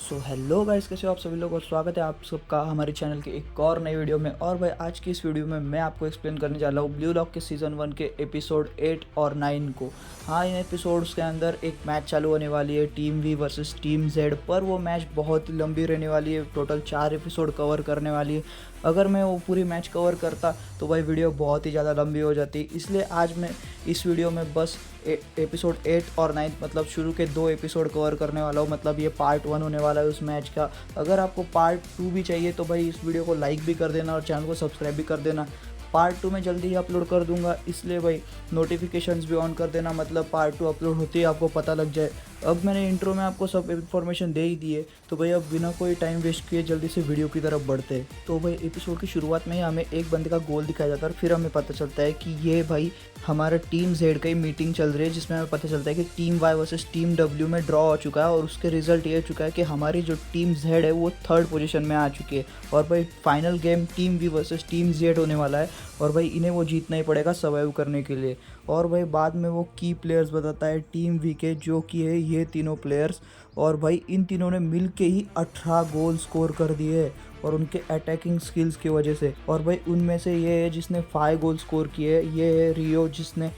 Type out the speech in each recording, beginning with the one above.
So hello guys, कैसे हो आप सभी लोग और स्वागत है आप सबका हमारे चैनल के एक और नई वीडियो में। और भाई आज की इस वीडियो में मैं आपको एक्सप्लेन करने जा रहा हूँ ब्लू लॉक के सीज़न 1 के एपिसोड 8 और 9 को। हाँ, इन एपिसोड्स के अंदर एक मैच चालू होने वाली है, team V versus team Z. पर वो मैच बहुत ही लंबी रहने वाली है, टोटल 4 एपिसोड कवर करने वाली है। अगर मैं वो पूरी मैच कवर करता तो भाई वीडियो बहुत ही ज़्यादा लंबी हो जाती, इसलिए आज मैं इस वीडियो में बस एपिसोड 8 और 9 मतलब शुरू के 2 एपिसोड कवर करने वाला हूँ। मतलब ये पार्ट 1 होने वाला है उस मैच का। अगर आपको पार्ट 2 भी चाहिए तो भाई इस वीडियो को लाइक भी कर देना और चैनल को सब्सक्राइब भी कर देना। पार्ट 2 मैं जल्दी ही अपलोड कर दूंगा, इसलिए भाई नोटिफिकेशंस भी ऑन कर देना, मतलब पार्ट 2 अपलोड होते ही आपको पता लग जाए। अब मैंने इंट्रो में आपको सब इन्फॉर्मेशन दे ही दी है, तो भाई अब बिना कोई टाइम वेस्ट किए जल्दी से वीडियो की तरफ बढ़ते हैं। तो भाई एपिसोड की शुरुआत में ही हमें एक बंदे का गोल दिखाया जाता है और फिर हमें पता चलता है कि ये भाई हमारा टीम जेड का ही मीटिंग चल रही है, जिसमें हमें पता चलता है कि team Y versus team W में ड्रॉ हो चुका है। और उसके रिजल्ट ये चुका है कि हमारी जो टीम जेड है वो 3rd पोजीशन में आ चुकी है। और भाई final game team V versus team Z होने वाला है और भाई इन्हें वो जीतना ही पड़ेगा सर्वाइव करने के लिए। और भाई बाद में वो की प्लेयर्स बताता है टीम वी के, जो कि है ये तीनों प्लेयर्स। और भाई इन तीनों ने मिल के ही 18 गोल स्कोर कर दिए और उनके अटैकिंग स्किल्स की वजह से। और भाई उनमें से ये है जिसने 5 गोल स्कोर किए, ये है रियो जिसने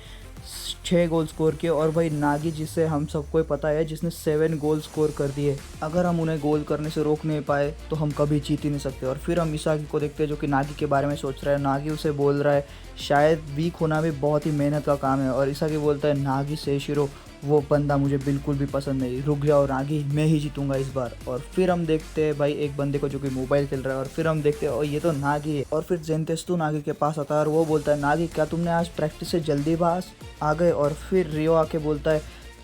6 गोल स्कोर किए, और भाई नागी जिसे हम सबको पता है जिसने 7 गोल स्कोर कर दिए। अगर हम उन्हें गोल करने से रोक नहीं पाए तो हम कभी जीत ही नहीं सकते। और फिर हम इसागी को देखते हैं जो कि नागी के बारे में सोच रहा है। नागी उसे बोल रहा है शायद वीक होना भी बहुत ही मेहनत का काम है। और इसागी बोलता है नागी सेशिरो वो बंदा मुझे बिल्कुल भी पसंद नहीं, रुक जाओ नागी, मैं ही जीतूंगा इस बार। और फिर हम देखते हैं भाई एक बंदे को जो कि मोबाइल खेल रहा है, और फिर हम देखते हैं और ये तो नागी है। और फिर जेंतेस्तु नागी के पास आता है और वो बोलता है नागी क्या तुमने आज प्रैक्टिस से जल्दी पास आ गए। और फिर रियो आके बोलता है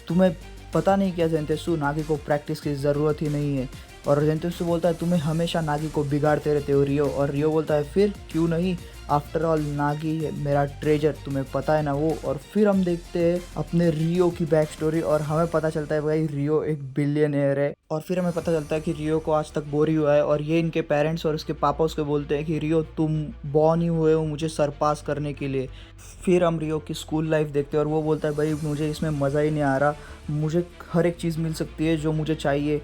तुम्हें पता नहीं क्या जेंतेस्तु, नागी को प्रैक्टिस की ज़रूरत ही नहीं है। और जेंतेस्तु बोलता है तुम्हें हमेशा नागी को बिगाड़ते रहते हो रियो। और रियो बोलता है फिर क्यों नहीं, आफ्टर ऑल नागी है मेरा ट्रेजर, तुम्हें पता है ना वो। और फिर हम देखते हैं अपने रियो की बैक स्टोरी और हमें पता चलता है भाई रियो एक बिलियनियर है। और फिर हमें पता चलता है कि रियो को आज तक बोर ही हुआ है और ये इनके पेरेंट्स और उसके पापा उसके बोलते हैं कि रियो तुम बॉर्न ही हुए हो मुझे सरपास करने के लिए। फिर हम रियो की स्कूल लाइफ देखते हैं और वो बोलता है भाई मुझे इसमें मज़ा ही नहीं आ रहा, मुझे हर एक चीज़ मिल सकती है जो मुझे चाहिए।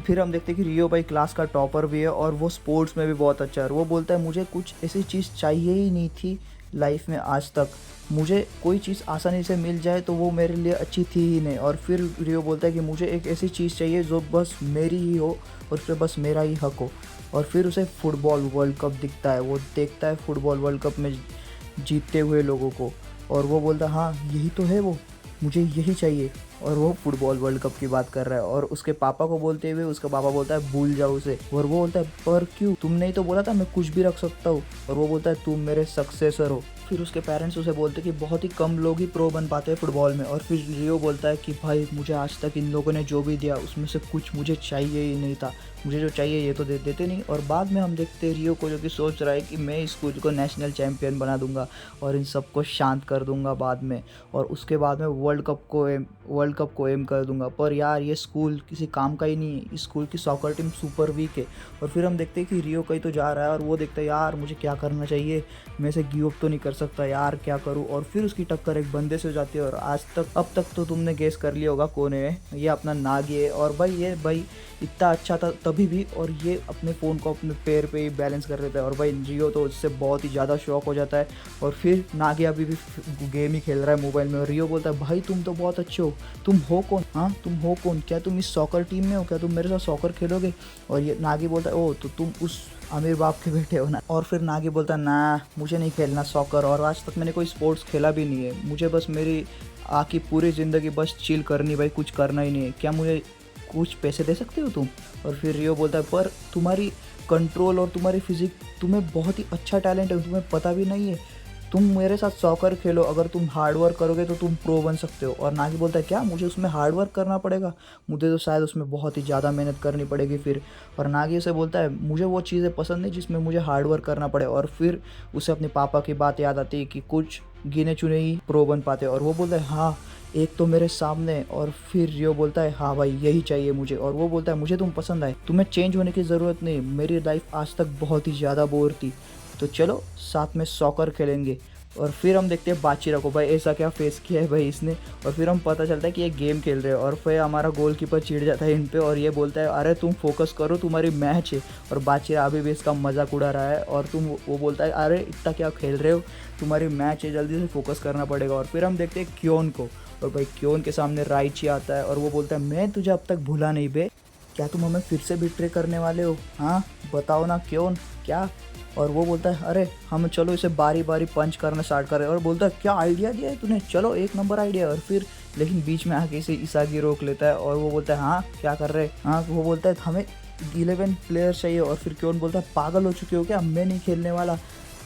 फिर हम देखते हैं कि रियो भाई क्लास का टॉपर भी है और वो स्पोर्ट्स में भी बहुत अच्छा है। वो बोलता है मुझे कुछ ऐसी चीज़ चाहिए ही नहीं थी लाइफ में आज तक, मुझे कोई चीज़ आसानी से मिल जाए तो वो मेरे लिए अच्छी थी ही नहीं। और फिर रियो बोलता है कि मुझे एक ऐसी चीज़ चाहिए जो बस मेरी ही हो और उस पर बस मेरा ही हक हो। और फिर उसे फुटबॉल वर्ल्ड कप दिखता है, वो देखता है फुटबॉल वर्ल्ड कप में जीतते हुए लोगों को और वो बोलता है हाँ यही तो है वो, मुझे यही चाहिए। और वो फुटबॉल वर्ल्ड कप की बात कर रहा है और उसके पापा को बोलते हुए उसका पापा बोलता है भूल जाओ उसे। और वो बोलता है पर क्यों, तुमने ही तो बोला था मैं कुछ भी रख सकता हूँ। और वो बोलता है तुम मेरे सक्सेसर हो। फिर उसके पेरेंट्स उसे बोलते हैं कि बहुत ही कम लोग ही प्रो बन पाते हैं फुटबॉल में। और फिर रियो बोलता है कि भाई मुझे आज तक इन लोगों ने जो भी दिया उसमें से कुछ मुझे चाहिए ही नहीं था, मुझे जो चाहिए ये तो देते नहीं। और बाद में हम देखते हैं रियो को जो कि सोच रहा है कि मैं इस स्कूल को नेशनल चैम्पियन बना दूंगा और इन सबको शांत कर दूंगा बाद में, और उसके बाद में वर्ल्ड कप को एम कर दूंगा। पर यार ये स्कूल किसी काम का ही नहीं है, इस स्कूल की सॉकर टीम सुपर वीक है। और फिर हम देखते हैं कि रियो कहीं तो जा रहा है और वो देखता है यार मुझे क्या करना चाहिए, मैं इसे गिव अप तो नहीं कर सकता यार, क्या करूँ। और फिर उसकी टक्कर एक बंदे से हो जाती है और अब तक तो तुमने गेस कर लिया होगा कौन है, ये अपना नागी है। और भाई ये भाई इतना अच्छा था तभी भी, और ये अपने फ़ोन को अपने पैर पे ही बैलेंस कर लेता है। और भाई रियो तो उससे बहुत ही ज़्यादा शॉक हो जाता है। और फिर नागी अभी भी गेम ही खेल रहा है मोबाइल में और रियो बोलता है भाई तुम तो बहुत अच्छे हो, तुम हो कौन, हाँ तुम हो कौन, क्या तुम इस सॉकर टीम में हो, क्या तुम मेरे साथ सॉकर खेलोगे। और ये नागी बोलता है ओ तो तुम उस अमीर बाप के बेटे हो ना। और फिर नागी बोलता है ना मुझे नहीं खेलना सॉकर और आज तक मैंने कोई स्पोर्ट्स खेला भी नहीं है, मुझे बस मेरी आकी पूरी ज़िंदगी बस चिल करनी, भाई कुछ करना ही नहीं है, क्या मुझे कुछ पैसे दे सकते हो तुम। और फिर रियो बोलता है पर तुम्हारी कंट्रोल और तुम्हारी फिजिक, तुम्हें बहुत ही अच्छा टैलेंट है, तुम्हें पता भी नहीं है, तुम मेरे साथ सॉकर खेलो, अगर तुम हार्ड वर्क करोगे तो तुम प्रो बन सकते हो। और नागी बोलता है क्या मुझे उसमें हार्ड वर्क करना पड़ेगा, मुझे तो शायद उसमें बहुत ही ज़्यादा मेहनत करनी पड़ेगी फिर। और नागी उसे बोलता है मुझे वो चीज़ें पसंद नहीं जिसमें मुझे हार्ड वर्क करना पड़े। और फिर उसे अपने पापा की बात याद आती है कि कुछ गिने चुने ही प्रो बन पाते। और वो बोलता है हाँ एक तो मेरे सामने। और फिर रियो बोलता है हाँ भाई यही चाहिए मुझे। और वो बोलता है मुझे तुम पसंद आए, तुम्हें चेंज होने की ज़रूरत नहीं, मेरी लाइफ आज तक बहुत ही ज़्यादा बोर थी, तो चलो साथ में सॉकर खेलेंगे। और फिर हम देखते हैं बाचिरा को, भाई ऐसा क्या फेस किया है भाई इसने। और फिर हम पता चलता है कि ये गेम खेल रहे हैं और फिर हमारा गोलकीपर चिढ़ जाता है इन पे और ये बोलता है अरे तुम फोकस करो, तुम्हारी मैच है। और बाचिरा अभी भी इसका मजाक उड़ा रहा है और वो बोलता है अरे इतना क्या खेल रहे हो, तुम्हारी मैच है, जल्दी से फोकस करना पड़ेगा। और फिर हम देखते हैं क्योन को, और भाई क्योन के सामने राइची आता है और वो बोलता है मैं तुझे अब तक भूला नहीं बे, क्या तुम हमें फिर से बिट्रे करने वाले हो, हाँ बताओ ना क्यों क्या। और वो बोलता है अरे हम चलो इसे बारी बारी पंच करना स्टार्ट कर रहे हैं। और बोलता है क्या आइडिया दिया है तूने, चलो एक नंबर आइडिया। और फिर लेकिन बीच में आके इसे इसागी रोक लेता है और वो बोलता है हाँ क्या कर रहे हैं, हाँ वो बोलता है हमें 11 प्लेयर चाहिए। और फिर क्यों बोलता है पागल हो चुके हो क्या, मैं नहीं खेलने वाला,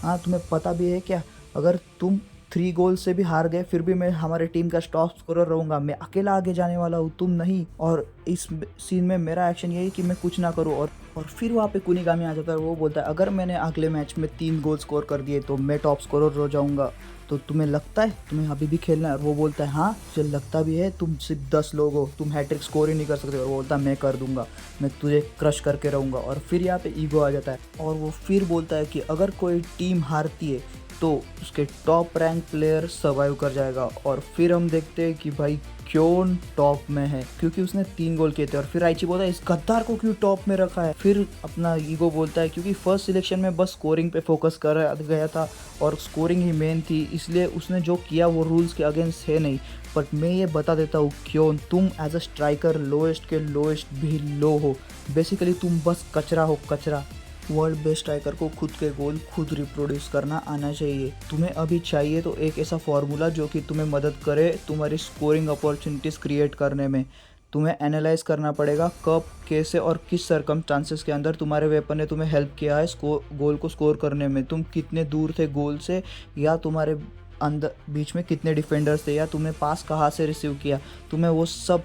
हाँ तुम्हें पता भी है क्या, अगर तुम 3 गोल से भी हार गए फिर भी मैं हमारे टीम का टॉप स्कोरर रहूँगा, मैं अकेला आगे जाने वाला हूँ तुम नहीं। और इस सीन में मेरा एक्शन यही कि मैं कुछ ना करूँ। और फिर वहाँ पे कुनिगामी आ जाता है और वो बोलता है अगर मैंने अगले मैच में 3 गोल स्कोर कर दिए तो मैं टॉप स्कोरर हो जाऊँगा, तो तुम्हें लगता है तुम्हें अभी भी खेलना है। और वो बोलता है हाँ मुझे लगता भी है, तुम सिर्फ 10 लोग हो, तुम हैट्रिक स्कोर ही नहीं कर सकते। और वो बोलता है मैं कर दूंगा, मैं तुझे क्रश करके रहूँगा। और फिर यहाँ पे ईगो आ जाता है और वो फिर बोलता है कि अगर कोई टीम हारती है तो उसके टॉप रैंक प्लेयर सर्वाइव कर जाएगा। और फिर हम देखते हैं कि भाई क्यों टॉप में है क्योंकि उसने 3 गोल किए थे। और फिर राइची बोलता है इस गद्दार को क्यों टॉप में रखा है। फिर अपना ईगो बोलता है क्योंकि फर्स्ट सिलेक्शन में बस स्कोरिंग पे फोकस कर गया था और स्कोरिंग ही मेन थी, इसलिए उसने जो किया वो रूल्स के अगेंस्ट है नहीं। बट मैं ये बता देता हूँ क्यों तुम एज अ स्ट्राइकर लोएस्ट के लोएस्ट भी लो हो, बेसिकली तुम बस कचरा हो, कचरा। वर्ल्ड बेस्ट स्ट्राइकर को खुद के गोल खुद रिप्रोड्यूस करना आना चाहिए। तुम्हें अभी चाहिए तो एक ऐसा फॉर्मूला जो कि तुम्हें मदद करे तुम्हारी स्कोरिंग अपॉर्चुनिटीज़ क्रिएट करने में। तुम्हें एनालाइज करना पड़ेगा कब, कैसे और किस सर्कमस्टांसेस के अंदर तुम्हारे वेपन ने तुम्हें हेल्प किया है गोल को स्कोर करने में। तुम कितने दूर थे गोल से, या तुम्हारे अंदर बीच में कितने डिफेंडर्स थे, या तुम्हें पास कहाँ से रिसीव किया, तुम्हें वो सब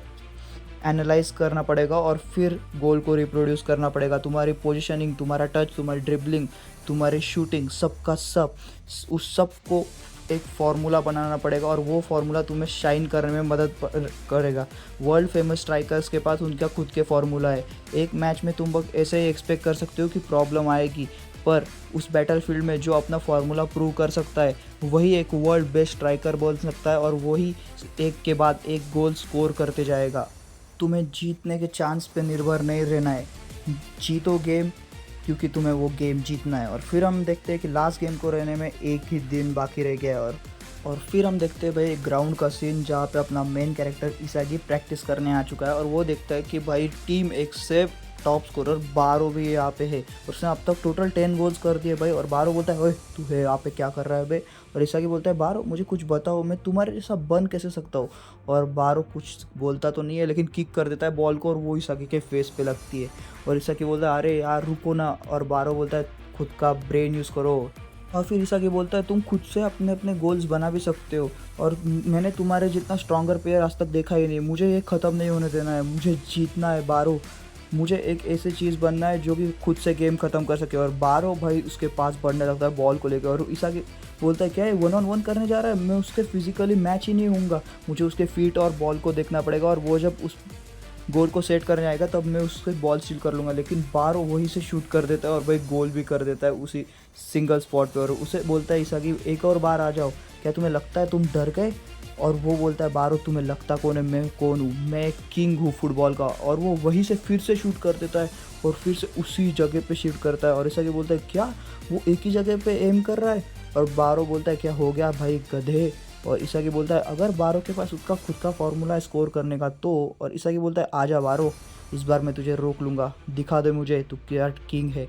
एनालाइज करना पड़ेगा और फिर गोल को रिप्रोड्यूस करना पड़ेगा। तुम्हारी पोजीशनिंग, तुम्हारा टच, तुम्हारी ड्रिबलिंग, तुम्हारी शूटिंग, सबका सब उस सब को एक फार्मूला बनाना पड़ेगा और वो फार्मूला तुम्हें शाइन करने में मदद करेगा। वर्ल्ड फेमस स्ट्राइकर्स के पास उनका खुद के फार्मूला है। एक मैच में तुम ऐसे ही एक्सपेक्ट कर सकते हो कि प्रॉब्लम आएगी, पर उस बैटलफील्ड में जो अपना फार्मूला प्रूव कर सकता है वही एक वर्ल्ड बेस्ट स्ट्राइकर बोल सकता है और वही एक के बाद एक गोल स्कोर करते जाएगा। तुम्हें जीतने के चांस पे निर्भर नहीं रहना है, जीतो गेम क्योंकि तुम्हें वो गेम जीतना है। और फिर हम देखते हैं कि लास्ट गेम को रहने में एक ही दिन बाकी रह गया है। और फिर हम देखते हैं भाई ग्राउंड का सीन जहाँ पे अपना मेन कैरेक्टर इसागी प्रैक्टिस करने आ चुका है और वो देखता है कि भाई टीम एक सेफ टॉप स्कोरर बारो भी यहाँ पे है, उसने अब तक टोटल 10 गोल्स कर दिए भाई। और बारो बोलता है ओए तू है यहाँ पे क्या कर रहा है भाई। और इसागी बोलता है बारो मुझे कुछ बताओ, मैं तुम्हारे जैसा बन कैसे सकता हूँ। और बारो कुछ बोलता तो नहीं है लेकिन किक कर देता है बॉल को और वो इसागी के फेस पे लगती है। और इसागी बोलता है अरे यार रुको ना, और बारो बोलता है खुद का ब्रेन यूज़ करो। और फिर इसागी बोलता है तुम खुद से अपने अपने गोल्स बना भी सकते हो और मैंने तुम्हारे जितना स्ट्रॉन्गर प्लेयर आज तक देखा ही नहीं, मुझे ये ख़त्म नहीं होने देना है, मुझे जीतना है बारो, मुझे एक ऐसी चीज़ बनना है जो कि खुद से गेम ख़त्म कर सके। और बारो भाई उसके पास बढ़ने लगता है बॉल को लेकर और इसागी बोलता है क्या है 1-on-1 करने जा रहा है, मैं उसके फिजिकली मैच ही नहीं होऊंगा, मुझे उसके फीट और बॉल को देखना पड़ेगा और वो जब उस गोल को सेट करने आएगा तब मैं उससे बॉल स्टील कर लूँगा। लेकिन बारो वहीं से शूट कर देता है और भाई गोल भी कर देता है उसी सिंगल स्पॉट पे। और उसे बोलता है इसागी एक और बार आ जाओ, क्या तुम्हें लगता है तुम डर गए। और वो बोलता है बारो तुम्हें लगता कौन है, मैं कौन हूँ, मैं किंग हूँ फुटबॉल का। और वो वहीं से फिर से शूट कर देता है और फिर से उसी जगह पे शूट करता है। और इसागी बोलता है क्या वो एक ही जगह पे एम कर रहा है। और बारो बोलता है क्या हो गया भाई गधे। और इसागी बोलता है अगर बारो के पास उसका खुद का फॉर्मूला स्कोर करने का तो। और इसागी बोलता है आजा बारो, इस बार मैं तुझे रोक लूँगा, दिखा दे मुझे तू क्या किंग है।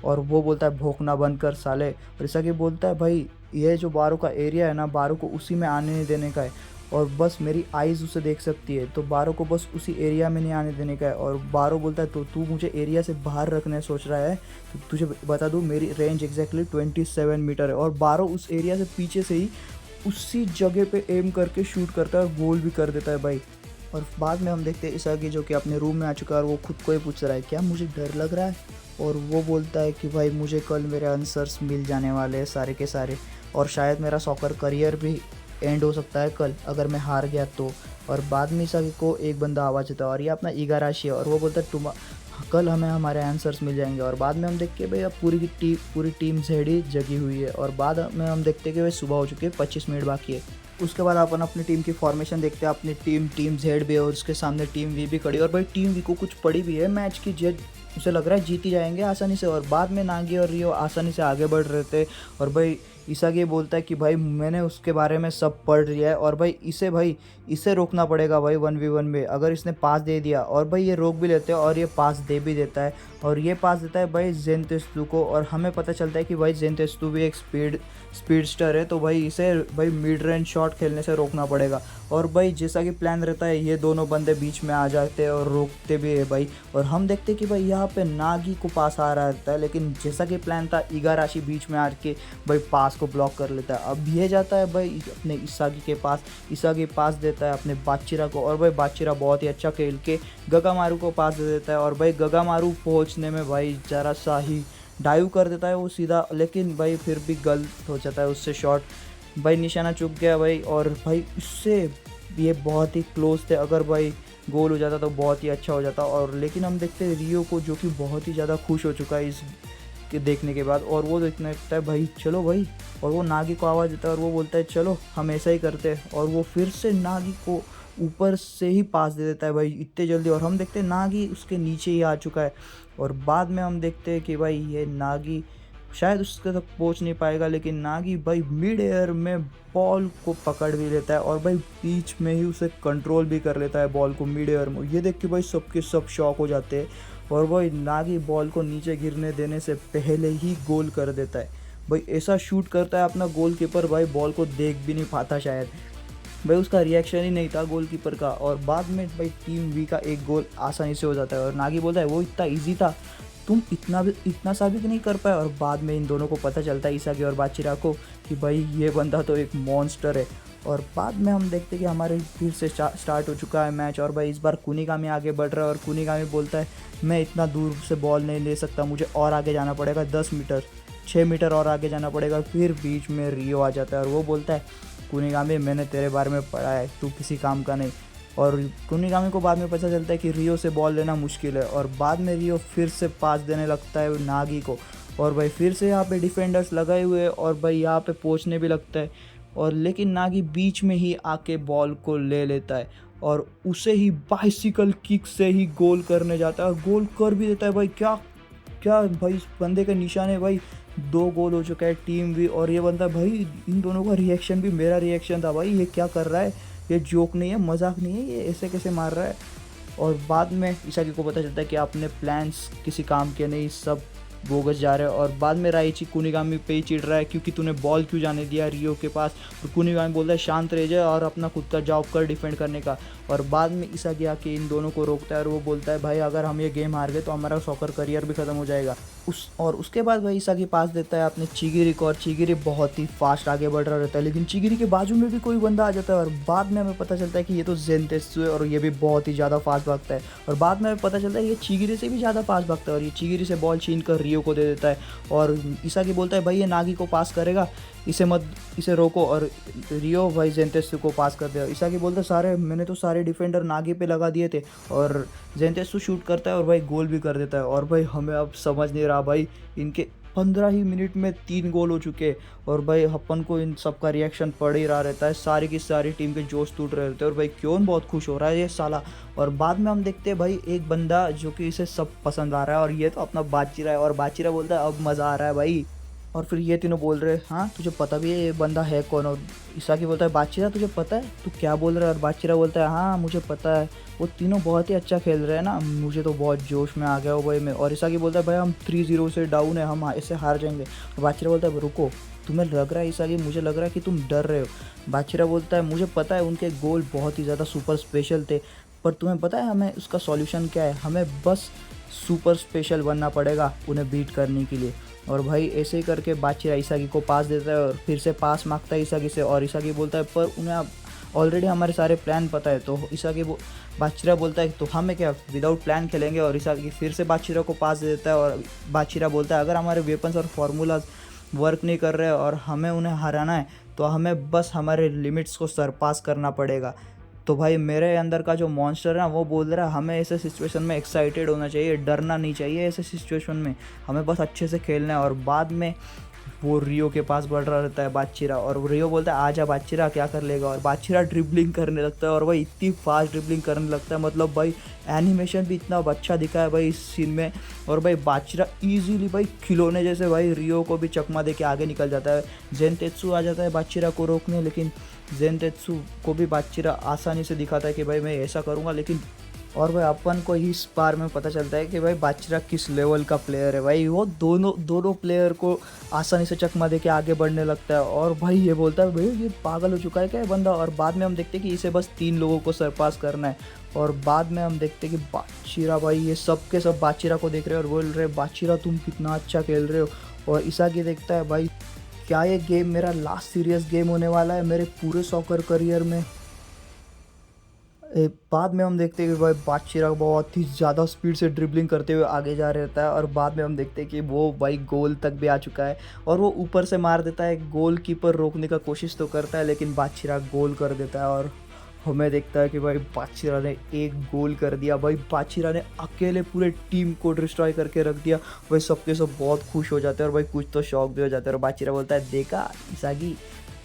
और वो बोलता है भौंकना बंद कर साले। और इसागी बोलता है भाई ये जो बारो का एरिया है ना, बारो को उसी में आने नहीं देने का है और बस मेरी आइज़ उसे देख सकती है, तो बारो को बस उसी एरिया में नहीं आने देने का है। और बारो बोलता है तो तू मुझे एरिया से बाहर रखने सोच रहा है, तो तुझे बता दूँ मेरी रेंज एग्जैक्टली 27 मीटर है। और बारो उस एरिया से पीछे से ही उसी जगह पे एम करके शूट करता है और गोल भी कर देता है भाई। और बाद में हम देखते हैं इसागी जो कि अपने रूम में आ चुका है और वो खुद को ही पूछ रहा है क्या मुझे डर लग रहा है। और वो बोलता है कि भाई मुझे कल मेरे आंसर्स मिल जाने वाले हैं सारे के सारे, और शायद मेरा सॉकर करियर भी एंड हो सकता है कल अगर मैं हार गया तो। और बाद में इसागी को एक बंदा आवाज़ देता है और ये अपना इगाराशी है और वो बोलता है कल हमें हमारे आंसर्स मिल जाएंगे। और बाद में हम देखते हैं भाई अब पूरी टीम जेड ही जगी हुई है। और बाद में हम देखते हैं कि भाई सुबह हो चुकी है, 25 मिनट बाकी है। उसके बाद अपन अपनी टीम की फॉर्मेशन देखते हैं। अपनी टीम जेड भी है और उसके सामने टीम वी भी खड़ी है। और भाई टीम वी को कुछ पड़ी भी है मैच की, जेड उसे लग रहा है जीत ही जाएंगे आसानी से। और बाद में नागी और रियो आसानी से आगे बढ़ रहे थे। और भाई इसागी बोलता है कि भाई मैंने उसके बारे में सब पढ़ लिया है और भाई इसे रोकना पड़ेगा भाई 1v1 में। अगर इसने पास दे दिया, और भाई ये रोक भी लेते हैं और ये पास दे भी देता है। और ये पास देता है भाई ज़ेनतेस्तु को। और हमें पता चलता है कि भाई ज़ेनतेस्तु भी एक स्पीडस्टर है, तो भाई इसे भाई मिड रेंज शॉट खेलने से रोकना पड़ेगा। और भाई जैसा कि प्लान रहता है, ये दोनों बंदे बीच में आ जाते हैं और रोकते भी है भाई। और हम देखते हैं कि भाई यहाँ पे नागी को पास आ रहा रहता है, लेकिन जैसा कि प्लान था इगाराशी बीच में आके भाई पास को ब्लॉक कर लेता है। अब ये जाता है भाई अपने इसागी के पास, इसागी पास देता है अपने बाचिरा को। और भाई बाचिरा बहुत ही अच्छा खेल के गगामारू को पास दे देता है। और भाई गगामारू पहुँचने में भाई ज़रा सा ही डाइव कर देता है वो सीधा, लेकिन भाई फिर भी गलत हो जाता है उससे शॉट। भाई निशाना चूक गया भाई। और भाई इससे ये बहुत ही क्लोज थे, अगर भाई गोल हो जाता तो बहुत ही अच्छा हो जाता। और लेकिन हम देखते हैं रियो को, जो कि बहुत ही ज़्यादा खुश हो चुका है इस के देखने के बाद। और वो देखने लगता है भाई चलो भाई, और वो नागी को आवाज़ देता है और वो बोलता है चलो हम ऐसा ही करते हैं। और वो फिर से नागी को ऊपर से ही पास दे देता है भाई इतने जल्दी। और हम देखते हैं नागी उसके नीचे ही आ चुका है। और बाद में हम देखते हैं कि भाई ये नागी शायद उसके तक पहुंच नहीं पाएगा, लेकिन नागी भाई मिड एयर में बॉल को पकड़ भी लेता है और भाई बीच में ही उसे कंट्रोल भी कर लेता है बॉल को मिड एयर में। ये देख के भाई सबके सब शॉक हो जाते हैं। और भाई नागी बॉल को नीचे गिरने देने से पहले ही गोल कर देता है भाई। ऐसा शूट करता है अपना गोलकीपर, भाई बॉल को देख भी नहीं पाता शायद, भाई उसका रिएक्शन ही नहीं था गोलकीपर का। और बाद में भाई टीम वी का एक गोल आसानी से हो जाता है। और नागी बोलता है वो इतना इजी था, तुम इतना सा भी नहीं कर पाए। और बाद में इन दोनों को पता चलता है, इसागी और बाचिरा को, कि भाई ये बंदा तो एक मॉन्स्टर है। और बाद में हम देखते हैं कि हमारे फिर से स्टार्ट हो चुका है मैच। और भाई इस बार कुनिगामी आगे बढ़ रहा है और कुनिगामी बोलता है मैं इतना दूर से बॉल नहीं ले सकता, मुझे और आगे जाना पड़ेगा, 10 मीटर 6 मीटर और आगे जाना पड़ेगा। फिर बीच में रियो आ जाता है और वो बोलता है कुनिगामी मैंने तेरे बारे में पढ़ा है, तू किसी काम का नहीं। और कुनिगामी को बाद में पता चलता है कि रियो से बॉल लेना मुश्किल है। और बाद में रियो फिर से पास देने लगता है नागी को। और भाई फिर से यहाँ पे डिफेंडर्स लगाए हुए हैं और भाई यहाँ पे पहुँचने भी लगता है। और लेकिन नागी बीच में ही आके बॉल को ले लेता है और उसे ही बाइसिकल किक से ही गोल करने जाता है और गोल कर भी देता है। भाई क्या क्या भाई इस बंदे के निशाने भाई 2 गोल हो चुका है टीम भी। और ये बंदा भाई इन दोनों का रिएक्शन भी मेरा रिएक्शन था, भाई ये क्या कर रहा है, ये जोक नहीं है, मजाक नहीं है, ये ऐसे कैसे मार रहा है। और बाद में इसागी को पता चलता है कि आपने प्लान्स किसी काम के नहीं, सब बोगस जा रहे हैं। और बाद में राइची कुनिगामी पे ही चिढ़ रहा है क्योंकि तूने बॉल क्यों जाने दिया रियो के पास। और कुनिगामी बोलता है शांत रह जाए और अपना खुद का जॉब कर डिफेंड करने का। और बाद में इसागी आके इन दोनों को रोकता है और वो बोलता है भाई अगर हम ये गेम हार गए तो हमारा सॉकर करियर भी ख़त्म हो जाएगा। उसके बाद भाई इसागी पास देता है अपने चिगिरी को। और चिगिरी बहुत ही फास्ट आगे बढ़ रहा रहता है, लेकिन चिगिरी के बाजू में भी कोई बंदा आ जाता है। और बाद में हमें पता चलता है कि ये तो ज़ेनतेत्सु है और ये भी बहुत ही ज़्यादा फास्ट भागता है। और बाद में हमें पता चलता है ये चिगिरी से भी ज़्यादा फास्ट भागता है और ये चिगिरी से बॉल छीन कर रियो को दे देता है। और इसागी बोलता है भाई ये नागी को पास करेगा, इसे रोको। और रियो भाई ज़ेनतेत्सु को पास कर दिया। इसागी बोलता है मैंने तो सारे डिफेंडर नागी पे लगा दिए थे। और ज़ेनतेत्सु शूट करता है और भाई गोल भी कर देता है। और भाई हमें अब समझ नहीं रहा भाई, इनके 15 ही मिनट में 3 गोल हो चुके। और भाई अपन को इन सब का रिएक्शन पड़ ही रहा रहता है, सारी की सारी टीम के जोश टूट रहे रहते हैं। और भाई क्यों बहुत खुश हो रहा है ये साला। और बाद में हम देखते हैं भाई एक बंदा जो कि इसे सब पसंद आ रहा है और ये तो अपना बाचिरा है। और बाचिरा बोलता है अब मज़ा आ रहा है भाई। और फिर ये तीनों बोल रहे हैं हाँ तुझे पता भी है ये बंदा है कौन। और इसागी बोलता है बाचिरा तुझे पता है, तू क्या बोल रहा है। और बाचिरा बोलता है हाँ मुझे पता है, वो तीनों बहुत ही अच्छा खेल रहे हैं ना, मुझे तो बहुत जोश में आ गया हो भाई मैं। और इसागी बोलता है भाई हम 3-0 से डाउन है, हम ऐसे हार जाएंगे। और बाचिरा बोलता है रुको, तुम्हें लग रहा है इसागी, मुझे लग रहा है कि तुम डर रहे हो। बाचिरा बोलता है मुझे पता है उनके गोल बहुत ही ज़्यादा सुपर स्पेशल थे, पर तुम्हें पता है हमें उसका सॉल्यूशन क्या है, हमें बस सुपर स्पेशल बनना पड़ेगा उन्हें बीट करने के लिए। और भाई ऐसे ही करके बाचिरा इसागी को पास देता है और फिर से पास मांगता है इसागी से। और इसागी बोलता है पर उन्हें ऑलरेडी हमारे सारे प्लान पता है। तो बाचिरा बोलता है तो हमें क्या विदाउट प्लान खेलेंगे। और इसागी फिर से बाचिरा को पास दे देता है और बाचिरा बोलता है अगर हमारे वेपन्स और फार्मूलाज वर्क नहीं कर रहे और हमें उन्हें हराना है तो हमें बस हमारे लिमिट्स को सरपास करना पड़ेगा। तो भाई मेरे अंदर का जो मॉन्स्टर है ना वो बोल रहा है हमें ऐसे सिचुएशन में एक्साइटेड होना चाहिए, डरना नहीं चाहिए ऐसे सिचुएशन में, हमें बस अच्छे से खेलना है। और बाद में वो रियो के पास बढ़ रहा रहता है बादशिरा, और रियो बोलता है आजा बादशिरा क्या कर लेगा, और बादशिरा ड्रिबलिंग करने लगता है और भाई इतनी फास्ट ड्रिबलिंग करने लगता है, मतलब भाई एनिमेशन भी इतना अच्छा दिखा है भाई इस सीन में। और भाई बादशिरा इजीली भाई खिलौने जैसे भाई रियो को भी चकमा दे के आगे निकल जाता है। जेनतेत्सु आ जाता है बादशिरा को रोकने, लेकिन जेनतेत्सु को भी बादशिरा आसानी से दिखाता है कि भाई मैं ऐसा करूँगा, लेकिन और भाई अपन को इस बार में पता चलता है कि भाई बादशिरा किस लेवल का प्लेयर है। भाई वो दोनों दोनों प्लेयर को आसानी से चकमा दे के आगे बढ़ने लगता है, और भाई ये बोलता है भाई ये पागल हो चुका है क्या ये बंदा। और बाद में हम देखते हैं कि इसे बस 3 लोगों को सरपास करना है, और बाद में हम देखते हैं कि बादशिरा भाई ये सब के सब बादशिरा को देख रहे हैं और बोल रहे बादशिरा तुम कितना अच्छा खेल रहे हो। और इसागी देखता है भाई क्या ये गेम मेरा लास्ट सीरियस गेम होने वाला है मेरे पूरे सॉकर करियर में। बाद में हम देखते हैं कि भाई बादशिरा बहुत ही ज़्यादा स्पीड से ड्रिबलिंग करते हुए आगे जा रहता है, और बाद में हम देखते हैं कि वो भाई गोल तक भी आ चुका है, और वो ऊपर से मार देता है। गोल कीपर रोकने का कोशिश तो करता है लेकिन बादशिरा गोल कर देता है, और हमें देखता है कि भाई बादशिरा ने एक गोल कर दिया। भाई बादशिरा ने अकेले पूरे टीम को डिस्ट्रॉय करके रख दिया। भाई सबके सब बहुत खुश हो जाते हैं, और भाई कुछ तो शौक भी हो जाते हैं। और बादशिरा बोलता है देखा इसागी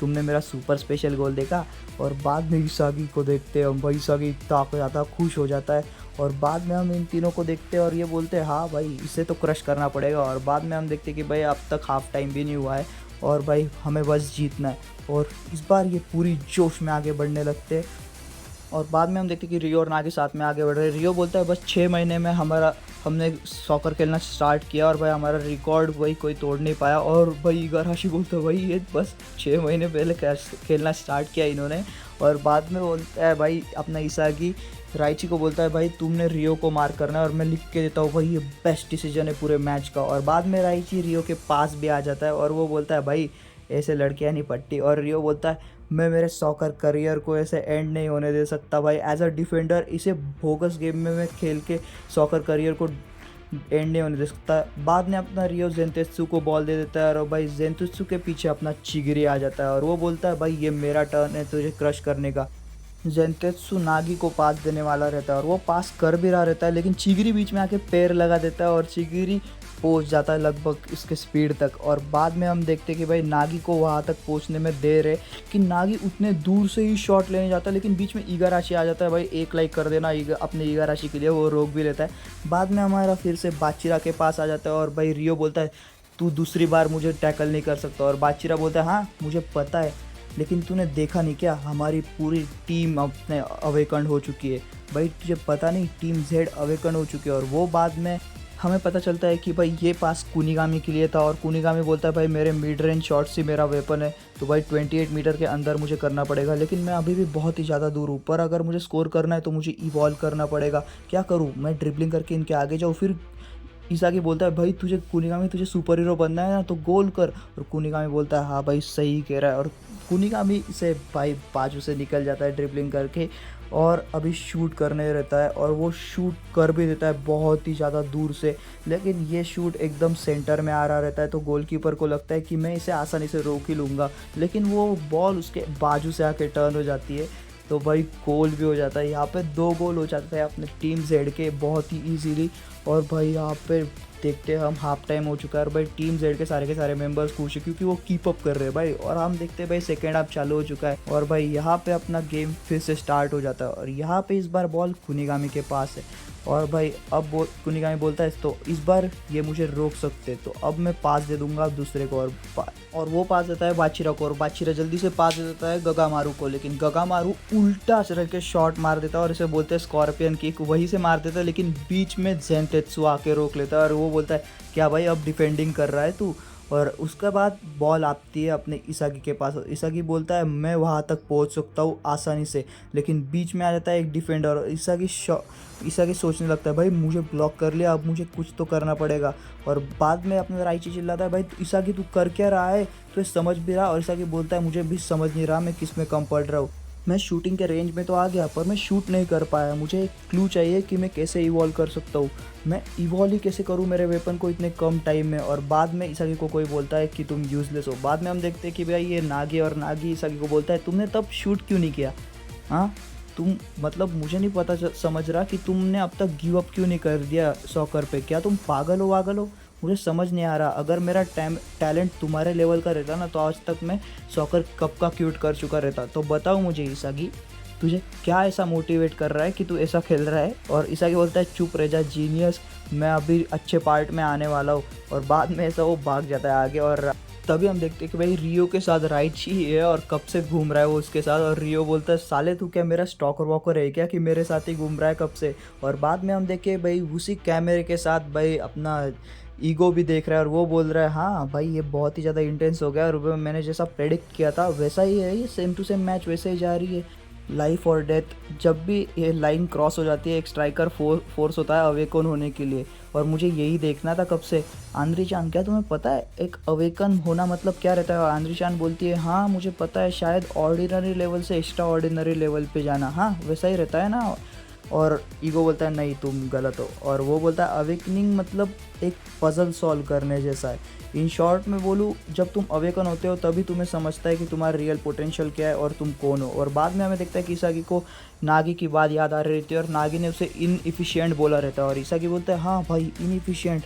तुमने मेरा सुपर स्पेशल गोल देखा। और बाद में इसागी को देखते हैं हम, भाई इसागी इतना ज़्यादा खुश हो जाता है। और बाद में हम इन तीनों को देखते हैं और ये बोलते हैं हाँ भाई इसे तो क्रश करना पड़ेगा। और बाद में हम देखते हैं कि भाई अब तक हाफ टाइम भी नहीं हुआ है और भाई हमें बस जीतना है, और इस बार ये पूरी जोश में आगे बढ़ने लगते हैं। और बाद में हम देखते हैं कि रियो और नागी साथ में आगे बढ़ रहे हैं। रियो बोलता है बस 6 महीने में हमने सॉकर खेलना स्टार्ट किया और भाई हमारा रिकॉर्ड भाई कोई तोड़ नहीं पाया। और भाई इगाराशी बोलता है भाई ये बस 6 महीने पहले खेलना स्टार्ट किया इन्होंने। और बाद में बोलता है भाई अपना इसागी राइची को बोलता है भाई तुमने रियो को मार करना है और मैं लिख के देता हूँ भाई ये बेस्ट डिसीजन है पूरे मैच का। और बाद में राइची रियो के पास भी आ जाता है और वो बोलता है भाई ऐसे लड़कियाँ नहीं पटती। और रियो बोलता है मैं मेरे सॉकर करियर को ऐसे एंड नहीं होने दे सकता भाई, एज अ डिफेंडर इसे बोगस गेम में मैं खेल के सॉकर करियर को एंड नहीं होने दे सकता। बाद में अपना रियो जेनतेत्सु को बॉल दे देता है और भाई जेनतेत्सु के पीछे अपना चिगिरी आ जाता है और वो बोलता है भाई ये मेरा टर्न है तुझे क्रश करने का। जेनतेत्सु नागी को पास देने वाला रहता है और वो पास कर भी रहा रहता है, लेकिन चिगिरी बीच में आके पैर लगा देता है और चिगिरी पहुंच जाता है लगभग इसके स्पीड तक। और बाद में हम देखते हैं कि भाई नागी को वहाँ तक पहुँचने में देर है कि नागी उतने दूर से ही शॉट लेने जाता है, लेकिन बीच में इगाराशी आ जाता है। भाई एक लाइक कर देना अपने इगाराशी के लिए, वो रोक भी लेता है। बाद में हमारा फिर से बादशिरा के पास आ जाता है और भाई रियो बोलता है तू दूसरी बार मुझे टैकल नहीं कर सकता। और बादशिरा बोलता है हाँ मुझे पता है, लेकिन तूने देखा नहीं क्या हमारी पूरी टीम अपने अवेकन हो चुकी है। भाई तुझे पता नहीं टीम जेड अवेकन हो चुकी है। और वो बाद में हमें पता चलता है कि भाई ये पास कुनिगामी के लिए था और कुनिगामी बोलता है भाई मेरे मिड रेंज शॉट्स ही मेरा वेपन है, तो भाई 28 मीटर के अंदर मुझे करना पड़ेगा, लेकिन मैं अभी भी बहुत ही ज़्यादा दूर हूँ। पर अगर मुझे स्कोर करना है तो मुझे इवॉल्व करना पड़ेगा। क्या करूँ मैं ड्रिबलिंग करके इनके आगे जाऊँ? फिर इसागी बोलता है भाई तुझे कुनिगामी तुझे सुपर हीरो बनना है ना तो गोल कर। और कुनिगामी बोलता है हाँ भाई सही कह रहा है। और कुनिगामी से भाई बाजू से निकल जाता है ड्रिबलिंग करके और अभी शूट करने रहता है और वो शूट कर भी देता है बहुत ही ज़्यादा दूर से, लेकिन ये शूट एकदम सेंटर में आ रहा रहता है। तो गोलकीपर को लगता है कि मैं इसे आसानी से रोक ही लूँगा, लेकिन वो बॉल उसके बाजू से आके टर्न हो जाती है, तो भाई गोल भी हो जाता है। यहाँ पे 2 गोल हो जाता है अपने टीम जेड के बहुत ही इजीली। और भाई यहाँ पे देखते हैं हम हाफ टाइम हो चुका है और भाई टीम जेड के सारे मेंबर्स खुश है क्योंकि वो कीप अप कर रहे हैं भाई। और हम देखते हैं भाई सेकेंड हाफ चालू हो चुका है और भाई यहाँ पे अपना गेम फिर से स्टार्ट हो जाता है। और यहाँ पे इस बार बॉल कुनिगामी के पास है और भाई अब कुनिगामी बोलता है तो इस बार ये मुझे रोक सकते, तो अब मैं पास दे दूंगा दूसरे को। और वो पास देता है बादशिरा को और बादशिरा जल्दी से पास दे देता है गगामारू को, लेकिन गगामारू उल्टा चढ़ के शॉट मार देता है और इसे बोलते हैं स्कॉर्पियन किक, वहीं से मार देता है, लेकिन बीच में जेनतेत्सु आके रोक लेता है और वो बोलता है क्या भाई अब डिफेंडिंग कर रहा है तू। और उसके बाद बॉल आती है अपने इसागी के पास। इसागी बोलता है मैं वहाँ तक पहुँच सकता हूँ आसानी से, लेकिन बीच में आ जाता है एक डिफेंडर और इसागी सोचने लगता है भाई मुझे ब्लॉक कर लिया, अब मुझे कुछ तो करना पड़ेगा। और बाद में अपने राइची चिल्लाता है भाई इसागी तू कर क्या रहा है, तो समझ भी रहा। और इसागी बोलता है मुझे भी समझ नहीं रहा मैं किस में कम पड़ रहा हूँ, मैं शूटिंग के रेंज में तो आ गया पर मैं शूट नहीं कर पाया, मुझे एक क्लू चाहिए कि मैं कैसे इवॉल्व कर सकता हूँ, मैं इवॉल्व ही कैसे करूँ मेरे वेपन को इतने कम टाइम में। और बाद में इसागी को कोई बोलता है कि तुम यूज़लेस हो। बाद में हम देखते हैं कि भाई ये नागी इसागी को बोलता है तुमने तब शूट क्यों नहीं किया, हाँ तुम मतलब मुझे नहीं पता समझ रहा कि तुमने अब तक गिव अप क्यों नहीं कर दिया सॉकर पे। क्या तुम पागल हो वागल हो? मुझे समझ नहीं आ रहा। अगर मेरा टैलेंट तुम्हारे लेवल का रहता ना तो आज तक मैं सॉकर कप का क्यूट कर चुका रहता। तो बताओ मुझे इसागी, तुझे क्या ऐसा मोटिवेट कर रहा है कि तू ऐसा खेल रहा है? और इसागी बोलता है चुप रह जा जीनियस, मैं अभी अच्छे पार्ट में आने वाला हूँ। और बाद में ऐसा वो भाग जाता है आगे। और तभी हम देखते हैं कि भाई रियो के साथ राइची है और कब से घूम रहा है वो उसके साथ। और रियो बोलता है साले तू क्या मेरा स्टॉकर वॉकर है क्या कि मेरे साथ ही घूम रहा है कब से? और बाद में हम देखें भाई उसी कैमरे के साथ भाई अपना ईगो भी देख रहा है और वो बोल रहा है हाँ भाई ये बहुत ही ज़्यादा इंटेंस हो गया और मैंने जैसा प्रेडिक्ट किया था वैसा ही है, ये सेम टू सेम मैच वैसे ही जा रही है। लाइफ और डेथ, जब भी ये लाइन क्रॉस हो जाती है एक स्ट्राइकर फोर्स होता है अवेकन होने के लिए। और मुझे यही देखना था कब से। आंद्री चान, क्या तुम्हें पता है एक अवेकन होना मतलब क्या रहता है? आंद्री चान बोलती है हाँ मुझे पता है, शायद ऑर्डिनरी लेवल से एक्स्ट्रा ऑर्डिनरी लेवल पे जाना, हाँ वैसा ही रहता है ना। और ईगो बोलता है नहीं तुम गलत हो। और वो बोलता है अवेकनिंग मतलब एक पजल सॉल्व करने जैसा है। इन शॉर्ट में बोलूँ, जब तुम अवेकन होते हो तभी तुम्हें समझता है कि तुम्हारा रियल पोटेंशियल क्या है और तुम कौन हो। और बाद में हमें देखता है कि इसागी को नागी की बात याद आ रही रहती है और नागी ने उसे इनएफिशिएंट बोला रहता है। और इसागी बोलता है हाँ भाई इनएफिशिएंट,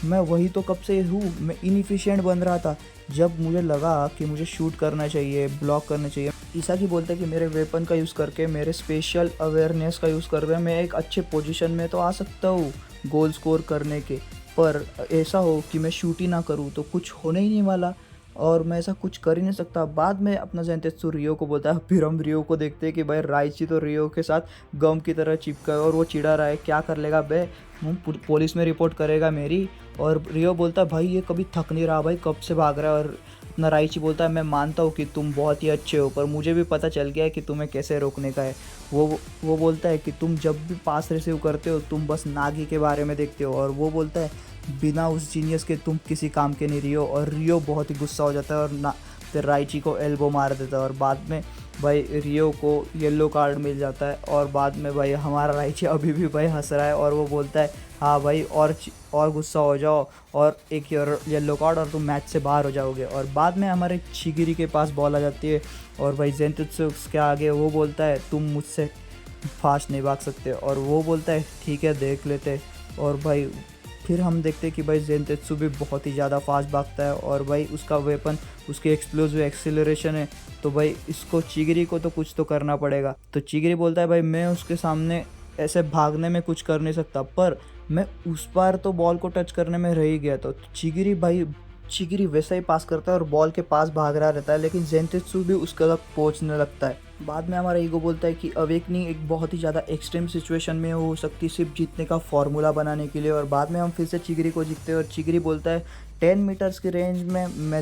मैं वही तो कब से हूँ, मैं इनएफिशिएंट बन रहा था जब मुझे लगा कि मुझे शूट करना चाहिए, ब्लॉक करना चाहिए। इसागी बोलता है कि मेरे वेपन का यूज़ करके, मेरे स्पेशल अवेयरनेस का यूज़ करके मैं एक अच्छे पोजीशन में तो आ सकता हूँ गोल स्कोर करने के, पर ऐसा हो कि मैं शूट ही ना करूँ तो कुछ होने ही नहीं वाला और मैं ऐसा कुछ कर ही नहीं सकता। बाद में अपना ज़ेनतेत्सु रियो को बोलता है। फिर हम रियो को देखते हैं कि भाई राइची तो रियो के साथ गम की तरह चिपका है और वो चिढ़ा रहा है, क्या कर लेगा बे, पुलिस में रिपोर्ट करेगा मेरी। और रियो बोलता है भाई ये कभी थक नहीं रहा भाई, कब से भाग रहा है। और अपना राइची बोलता है मैं मानता हूँ कि तुम बहुत ही अच्छे हो, पर मुझे भी पता चल गया है कि तुम्हें कैसे रोकने का है। वो बोलता है कि तुम जब भी पास रिसीव करते हो तुम बस नागी के बारे में देखते हो। और वो बोलता है बिना उस जीनियस के तुम किसी काम के नहीं रियो। और रियो बहुत ही गुस्सा हो जाता है और ना फिर राइची को एल्बो मार देता है। और बाद में भाई रियो को येलो कार्ड मिल जाता है। और बाद में भाई हमारा राइची अभी भी भाई हंस रहा है और वो बोलता है हाँ भाई और गुस्सा हो जाओ और एक येलो कार्ड और तुम मैच से बाहर हो जाओगे। और बाद में हमारे शिगिरी के पास बॉल आ जाती है और भाई ज़ेनतेत्सु के आगे वो बोलता है तुम मुझसे फास्ट नहीं भाग सकते। और वो बोलता है ठीक है देख लेते। और भाई फिर हम देखते हैं कि भाई ज़ेनतेत्सु भी बहुत ही ज़्यादा फास्ट भागता है और भाई उसका वेपन उसकी एक्सप्लोसिव एक्सीलरेशन है। तो भाई इसको चिगिरी को तो कुछ तो करना पड़ेगा। तो चिगिरी बोलता है भाई मैं उसके सामने ऐसे भागने में कुछ कर नहीं सकता, पर मैं उस बार तो बॉल को टच करने में रह ही गया। तो चिगिरी वैसा ही पास करता है और बॉल के पास भाग रहा रहता है, लेकिन ज़ेनतेत्सु भी उसके तक पहुंचने लगता है। बाद में हमारा ईगो बोलता है कि अवेकनिंग एक बहुत ही ज़्यादा एक्सट्रीम सिचुएशन में हो सकती सिर्फ जीतने का फॉर्मूला बनाने के लिए। और बाद में हम फिर से चिगिरी को जीतते हैं और चिगिरी बोलता है 10 मीटर्स की रेंज में मैं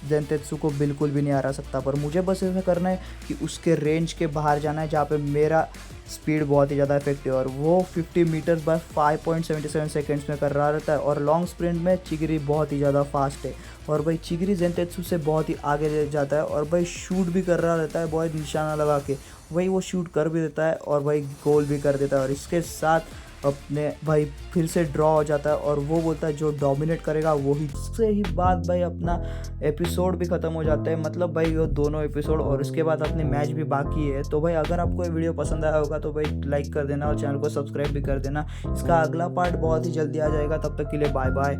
ज़ेनतेत्सु को बिल्कुल भी नहीं हरा सकता, पर मुझे बस ऐसा करना है कि उसके रेंज के बाहर जाना है जहाँ पे मेरा स्पीड बहुत ही ज़्यादा इफेक्टिव है। और वो 50 मीटर्स बाय 5.77 सेकेंड्स में कर रहा रहता है। और लॉन्ग स्प्रिंट में चिगिरी बहुत ही ज़्यादा फास्ट है और भाई चिगिरी ज़ेनतेत्सु से बहुत ही आगे ले जाता है और भाई शूट भी कर रहा रहता है बहुत निशाना लगा के। वही वो शूट कर भी देता है और भाई गोल भी कर देता है। और इसके साथ अपने भाई फिर से ड्रॉ हो जाता है और वो बोलता है जो डोमिनेट करेगा वही। से ही बाद भाई अपना एपिसोड भी ख़त्म हो जाता है, मतलब भाई वो दोनों एपिसोड और उसके बाद अपने मैच भी बाकी है। तो भाई अगर आपको ये वीडियो पसंद आया होगा तो भाई लाइक कर देना और चैनल को सब्सक्राइब भी कर देना। इसका अगला पार्ट बहुत ही जल्दी आ जाएगा, तब तक के लिए बाय बाय।